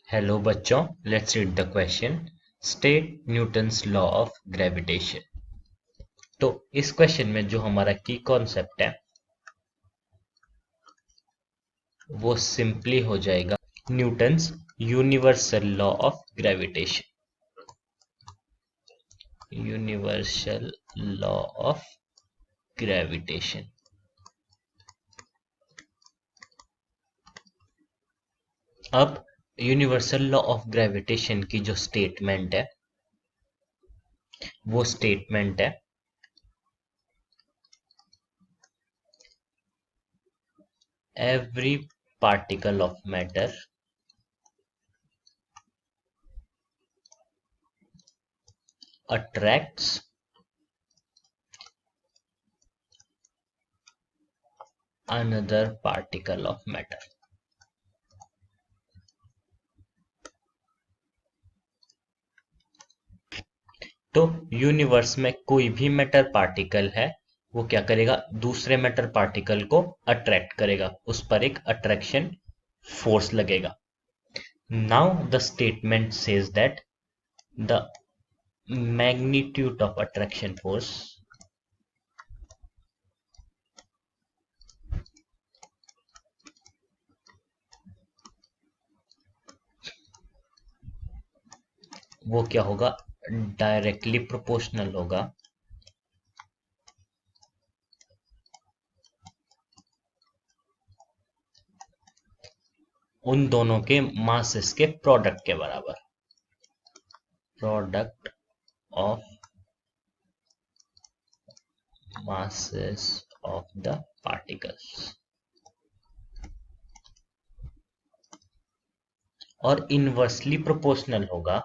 Hello बच्चों, let's read the question. State Newton's law of gravitation. तो इस question में जो हमारा की कॉन्सेप्ट है वो सिंपली हो जाएगा Newton's universal law of gravitation. Universal law of gravitation. अब यूनिवर्सल लॉ ऑफ ग्रेविटेशन की जो स्टेटमेंट है वो स्टेटमेंट है every particle of matter attracts another particle of matter। तो यूनिवर्स में कोई भी मैटर पार्टिकल है वो क्या करेगा, दूसरे मैटर पार्टिकल को अट्रैक्ट करेगा, उस पर एक अट्रैक्शन फोर्स लगेगा। Now the statement says that the magnitude of attraction force वो क्या होगा, डायरेक्टली प्रोपोर्शनल होगा उन दोनों के मासेस के प्रोडक्ट के बराबर। Product of masses of the particles। और इनवर्सली प्रोपोर्शनल होगा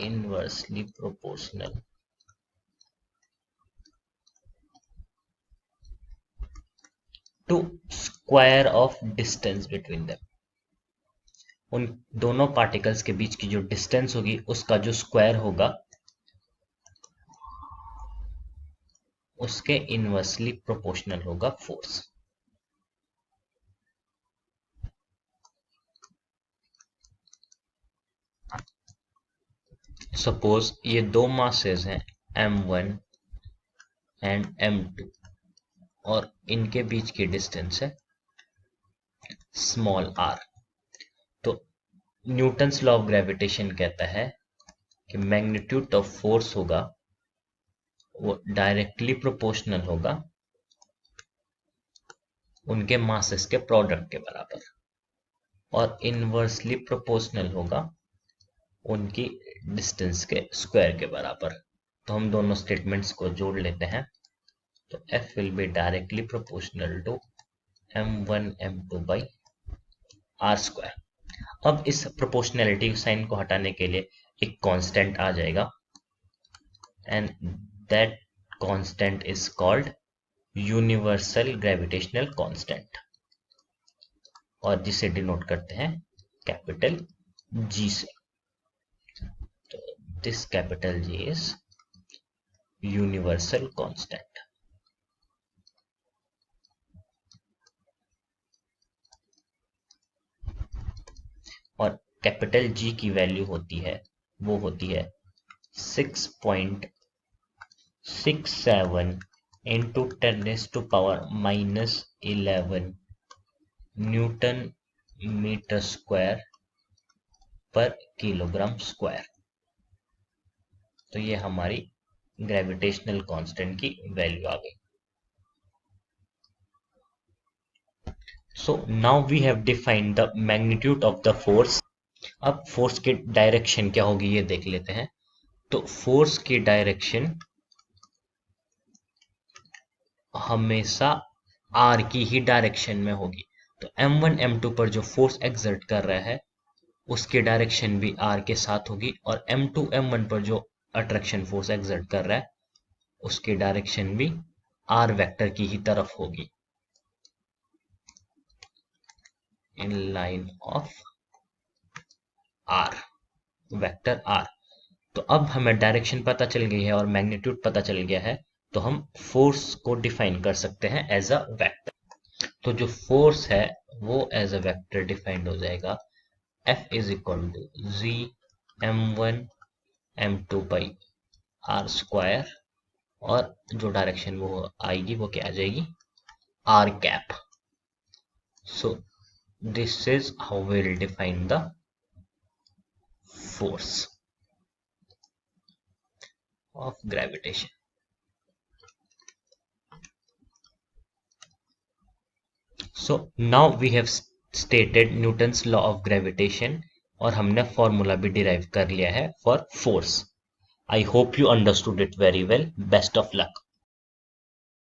inversely proportional to square of distance between them। उन दोनों पार्टिकल्स के बीच की जो डिस्टेंस होगी उसका जो स्क्वायर होगा उसके इनवर्सली प्रोपोर्शनल होगा फोर्स। सपोज ये दो मासेस हैं m1 एंड m2 और इनके बीच की डिस्टेंस है स्मॉल r। तो न्यूटन्स लॉ ऑफ ग्रेविटेशन कहता है कि मैग्नीट्यूड ऑफ फोर्स होगा वो डायरेक्टली प्रोपोर्शनल होगा उनके मासेस के प्रोडक्ट के बराबर और इनवर्सली प्रोपोर्शनल होगा उनकी डिस्टेंस के स्क्वायर के बराबर। तो हम दोनों स्टेटमेंट्स को जोड़ लेते हैं। तो F will be directly proportional to m1 m2 by r square. अब इस प्रोपोर्शनैलिटी साइन को हटाने के लिए एक कांस्टेंट आ जाएगा and that constant is called universal gravitational constant और जिसे डिनोट करते हैं कैपिटल G से। तो this capital G is universal constant. और कैपिटल G की वैल्यू होती है वो होती है 6.67 इंटू 10⁻⁻11 न्यूटन मीटर स्क्वायर पर किलोग्राम स्क्वायर। तो ये हमारी ग्रेविटेशनल कांस्टेंट की वैल्यू आ गई। So now we have defined the magnitude of the force. अब फोर्स की डायरेक्शन क्या होगी ये देख लेते हैं। तो फोर्स की डायरेक्शन हमेशा आर की ही डायरेक्शन में होगी। तो m1 m2 पर जो फोर्स एक्सर्ट कर रहा है उसकी डायरेक्शन भी आर के साथ होगी और m2 m1 पर जो अट्रैक्शन फोर्स एक्सर्ट कर रहा है उसकी डायरेक्शन भी आर वेक्टर की ही तरफ होगी in line of R, vector R. तो अब हमें डायरेक्शन पता चल गई है और मैग्नीट्यूड पता चल गया है तो हम फोर्स को डिफाइन कर सकते हैं एज अ वेक्टर। तो जो फोर्स है वो एज अ वेक्टर डिफाइंड हो जाएगा, F is equal to G m1 m2 by r² और जो डायरेक्शन वो आएगी वो क्या आ जाएगी, r cap. So this is how we will define the force of gravitation. So now we have stated Newton's law of gravitation और हमने formula भी डिराइव कर लिया है for force. I hope you understood it very well. Best of luck.